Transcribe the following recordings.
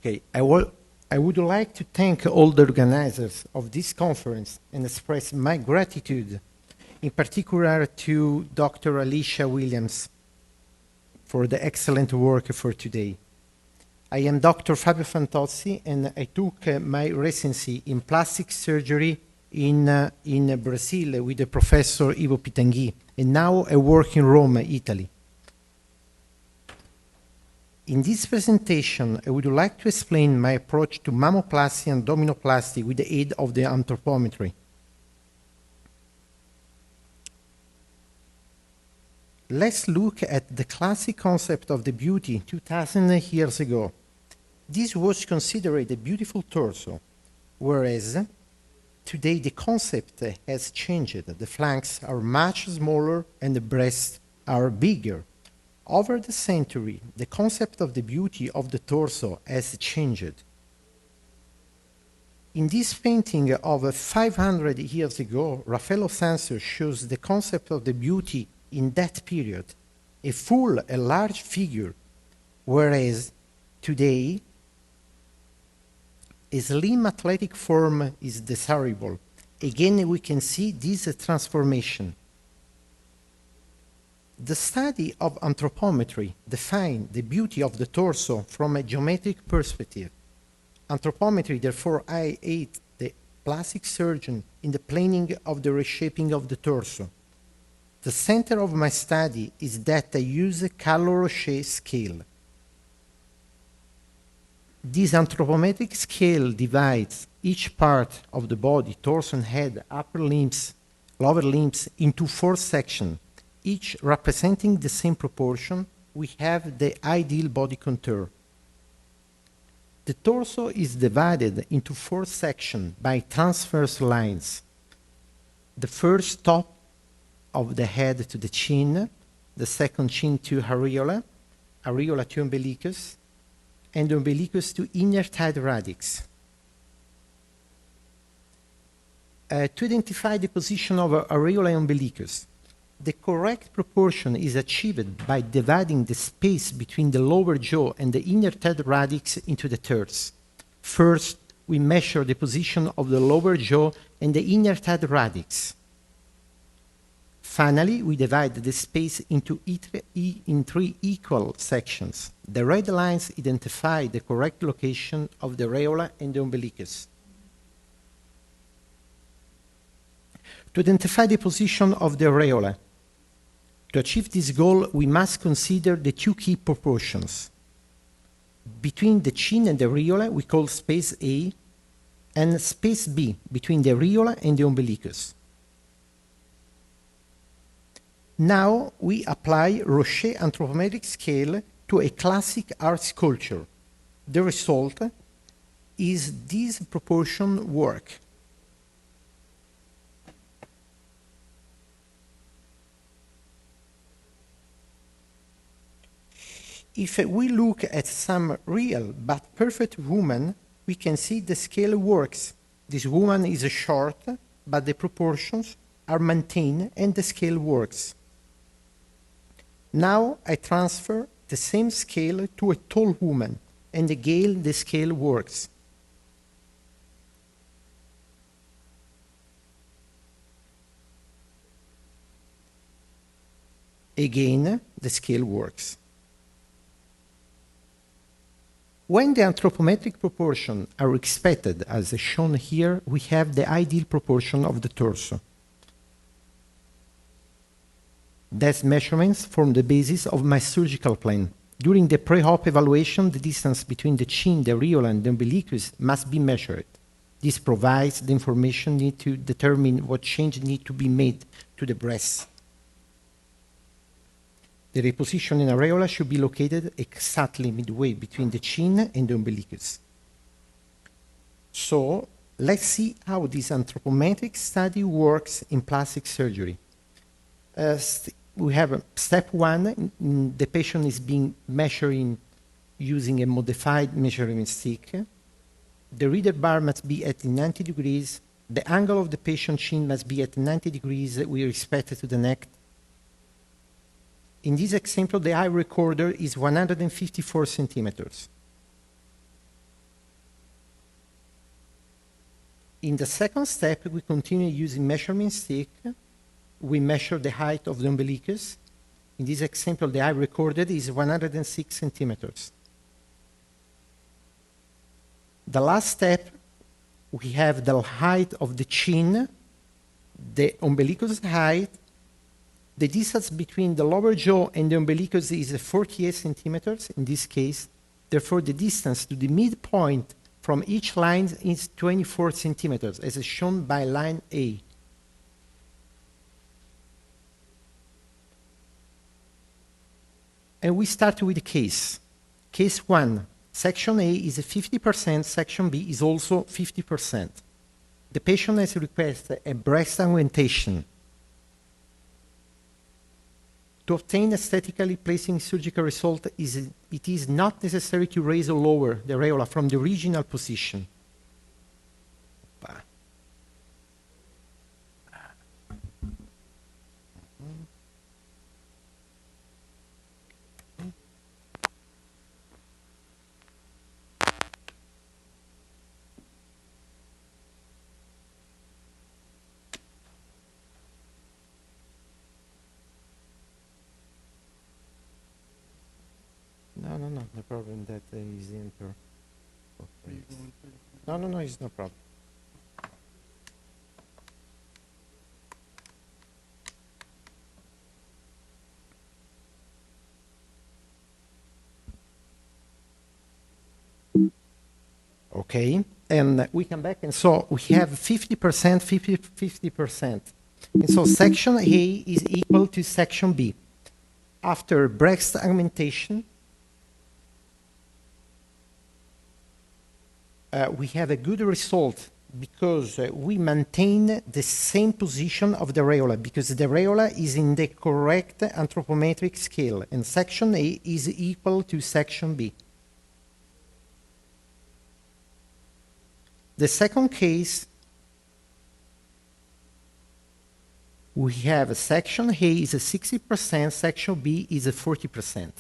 Okay, I would like to thank all the organizers of this conference and express my gratitude, in particular to Dr. Alicia Williams for the excellent work for today. I am Dr. Fabio Fantozzi, and I took my residency in plastic surgery in Brazil with the Professor Ivo Pitangui, and now I work in Rome, Italy. In this presentation, I would like to explain my approach to mammoplasty and abdominoplasty with the aid of the anthropometry. Let's look at the classic concept of the beauty 2000 years ago. This was considered a beautiful torso, whereas today the concept has changed. The flanks are much smaller and the breasts are bigger. Over the century, the concept of the beauty of the torso has changed. In this painting of 500 years ago, Raffaello Sanzio shows the concept of the beauty in that period, a full, a large figure, whereas today, a slim athletic form is desirable. Again, we can see this transformation. The study of anthropometry defines the beauty of the torso from a geometric perspective. Anthropometry therefore aids the plastic surgeon in the planning of the reshaping of the torso. The center of my study is that I use a Calo-Roche scale. This anthropometric scale divides each part of the body, torso and head, upper limbs, lower limbs, into 4 sections, each representing the same proportion. We have the ideal body contour. The torso is divided into 4 sections by transverse lines. The first top of the head to the chin, the second chin to areola, areola to umbilicus, and umbilicus to inner thigh radix. To identify the position of areola and umbilicus, the correct proportion is achieved by dividing the space between the lower jaw and the inner thigh radix into the thirds. First, we measure the position of the lower jaw and the inner thigh radix. Finally, we divide the space into in 3 equal sections. The red lines identify the correct location of the areola and the umbilicus. To identify the position of the areola, to achieve this goal, we must consider the 2 key proportions. Between the chin and the areola, we call space A, and space B, between the areola and the umbilicus. Now we apply Roche anthropometric scale to a classic art sculpture. The result is this proportion work. If we look at some real but perfect woman, we can see the scale works. This woman is short, but the proportions are maintained and the scale works. Now I transfer the same scale to a tall woman, and again the scale works. Again, the scale works. When the anthropometric proportions are expected, as shown here, we have the ideal proportion of the torso. These measurements form the basis of my surgical plan. During the pre-op evaluation, the distance between the chin, the areola, and the umbilicus must be measured. This provides the information needed to determine what change needs to be made to the breast. The repositioning areola should be located exactly midway between the chin and the umbilicus. So, let's see how this anthropometric study works in plastic surgery. We have step 1, the patient is being measured using a modified measuring stick. The reader bar must be at 90 degrees. The angle of the patient's chin must be at 90 degrees with respect to the neck. In this example, the eye recorder is 154 centimeters. In the second step, we continue using measurement stick. We measure the height of the umbilicus. In this example, the height recorded is 106 centimeters. The last step, we have the height of the chin, the umbilicus height. The distance between the lower jaw and the umbilicus is 48 centimeters in this case. Therefore, the distance to the midpoint from each line is 24 centimeters, as is shown by line A. And we start with the case. Case 1, section A is 50%, section B is also 50%. The patient has requested a breast augmentation. To obtain aesthetically pleasing surgical result, it is not necessary to raise or lower the areola from the original position. No, the problem that is enter. No, it's no problem. Okay, and we come back, and so we have 50%, 50%. And so section A is equal to section B. After breast augmentation, we have a good result because we maintain the same position of the areola, because the areola is in the correct anthropometric scale, and section A is equal to section B. The second case, we have section A is 60%, section B is 40%.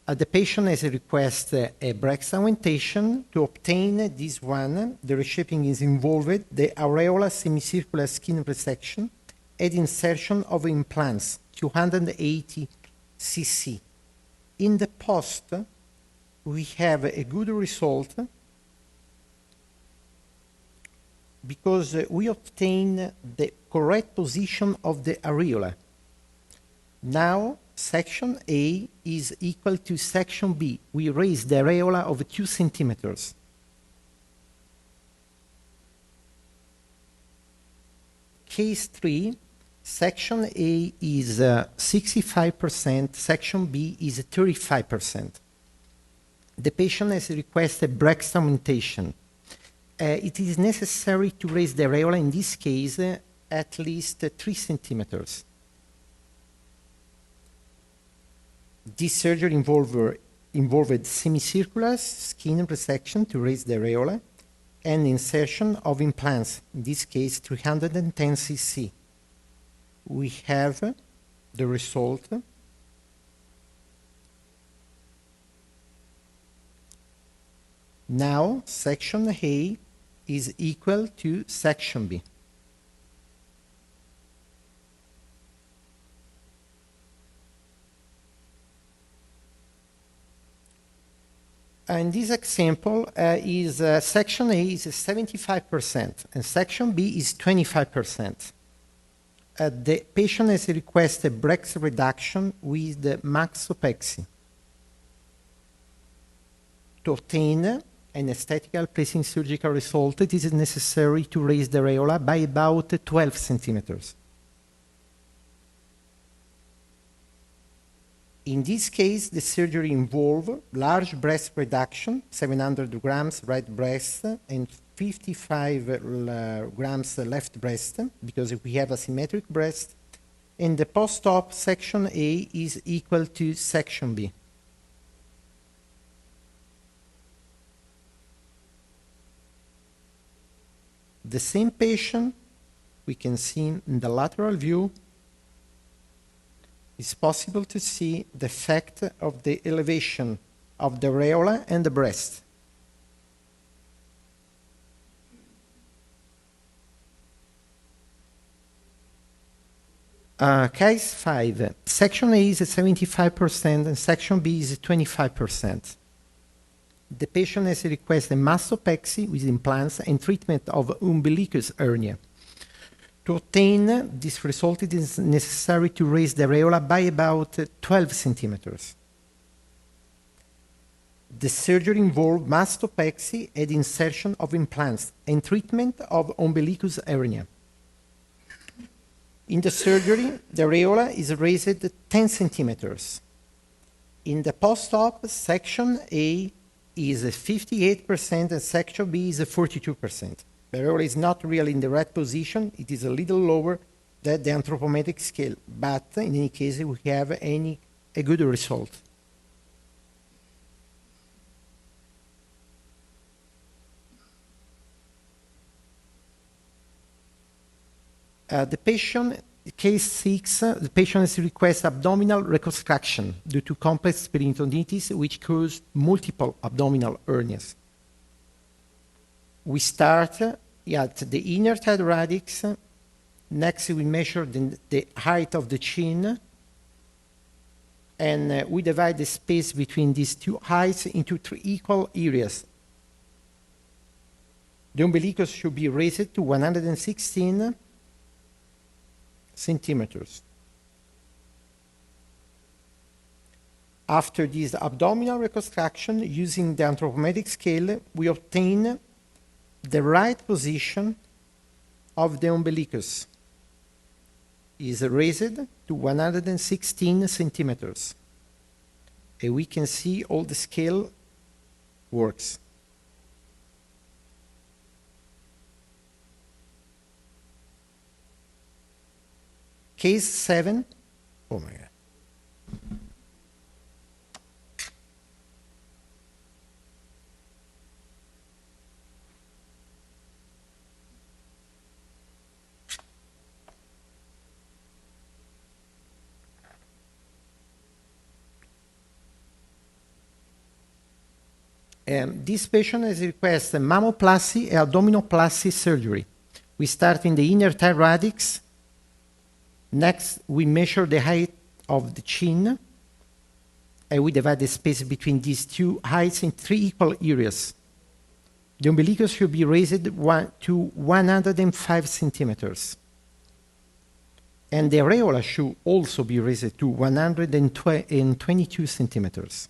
The patient has requested a breast augmentation. To obtain this one, the reshaping is involved, the areola semicircular skin resection and insertion of implants, 280 cc. In the post, we have a good result because we obtain the correct position of the areola. Now, section A is equal to section B. We raise the areola of 2 centimeters. Case 3, section A is 65%, section B is 35%. The patient has requested breast augmentation. It is necessary to raise the areola, in this case, at least 3 centimeters. This surgery involved semicircular skin resection to raise the areola and insertion of implants, in this case 310 cc. We have the result. Now, section A is equal to section B. And this example is section A is 75% and section B is 25%. The patient has requested breast reduction with the maxopexy. To obtain an aesthetical pleasing surgical result, it is necessary to raise the areola by about 12 centimeters. In this case, the surgery involved large breast reduction, 700 grams right breast and 55 grams left breast, because we have a symmetric breast, and the post-op section A is equal to section B. The same patient, we can see in the lateral view, it's possible to see the effect of the elevation of the areola and the breast. Case 5. Section A is 75% and section B is 25%. The patient has requested mastopexy with implants and treatment of umbilicus hernia. To obtain this result, it is necessary to raise the areola by about 12 centimeters. The surgery involved mastopexy and insertion of implants and treatment of umbilicus hernia. In the surgery, the areola is raised 10 centimeters. In the post-op, section A is 58% and section B is 42%. The areola is not really in the right position. It is a little lower than the anthropometric scale, but in any case, we have a good result. The patient, case 6, the patient has requested abdominal reconstruction due to complex peritonitis, which caused multiple abdominal hernias. We start at the inner thigh radix. Next, we measure the height of the chin, and we divide the space between these two heights into 3 equal areas. The umbilicus should be raised to 116 centimeters. After this abdominal reconstruction, using the anthropometric scale, we obtain the right position of the umbilicus. Is raised to 116 centimeters. And we can see all the scale works. Case 7. Oh my God. This patient has requested mammoplasty and abdominoplasty surgery. We start in the inner thigh radix. Next, we measure the height of the chin, and we divide the space between these two heights in 3 equal areas. The umbilicus should be raised to 105 centimeters. And the areola should also be raised to 122 centimeters.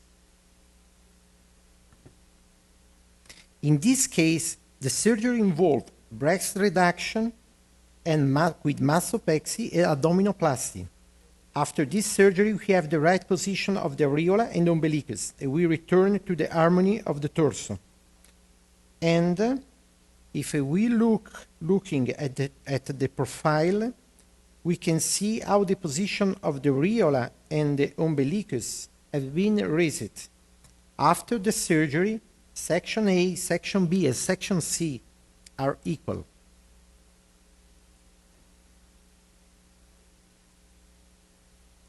In this case, the surgery involved breast reduction and with mastopexy and abdominoplasty. After this surgery, we have the right position of the areola and umbilicus, and we return to the harmony of the torso. And if we looking at the profile, we can see how the position of the areola and the umbilicus have been raised. After the surgery, section A, section B, and section C are equal.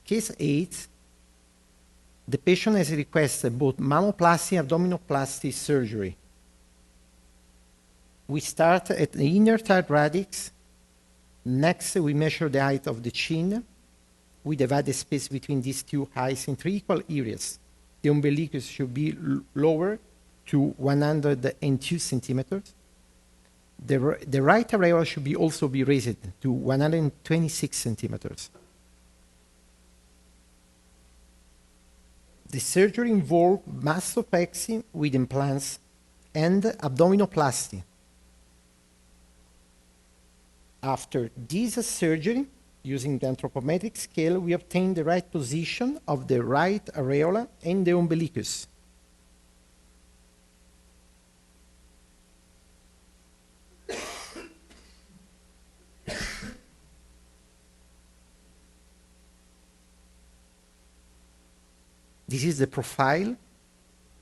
Case 8, the patient has requested both mammoplasty and abdominoplasty surgery. We start at the inner thigh radix. Next, we measure the height of the chin. We divide the space between these two heights in 3 equal areas. The umbilicus should be lower to 102 centimeters. The right areola should also be raised to 126 centimeters. The surgery involved mastopexy with implants and abdominoplasty. After this surgery, using the anthropometric scale, we obtain the right position of the right areola and the umbilicus. This is the profile.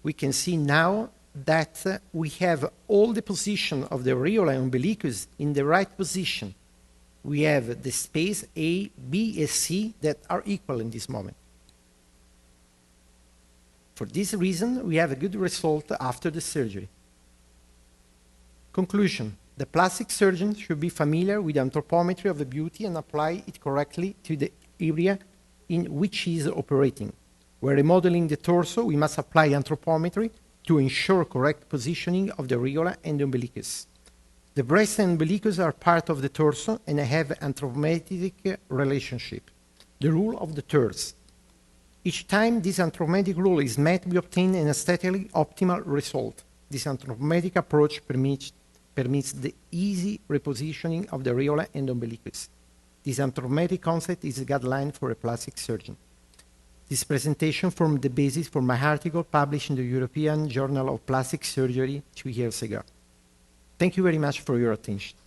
We can see now that we have all the position of the areola and umbilicus in the right position. We have the space A, B, and C that are equal in this moment. For this reason, we have a good result after the surgery. Conclusion. The plastic surgeon should be familiar with the anthropometry of the beauty and apply it correctly to the area in which he is operating. When remodeling the torso, we must apply anthropometry to ensure correct positioning of the areola and the umbilicus. The breast and umbilicus are part of the torso and have anthropometric relationship. The rule of the thirds. Each time this anthropometric rule is met, we obtain an aesthetically optimal result. This anthropometric approach permits the easy repositioning of the areola and umbilicus. This anthropometric concept is a guideline for a plastic surgeon. This presentation formed the basis for my article published in the European Journal of Plastic Surgery 2 years ago. Thank you very much for your attention.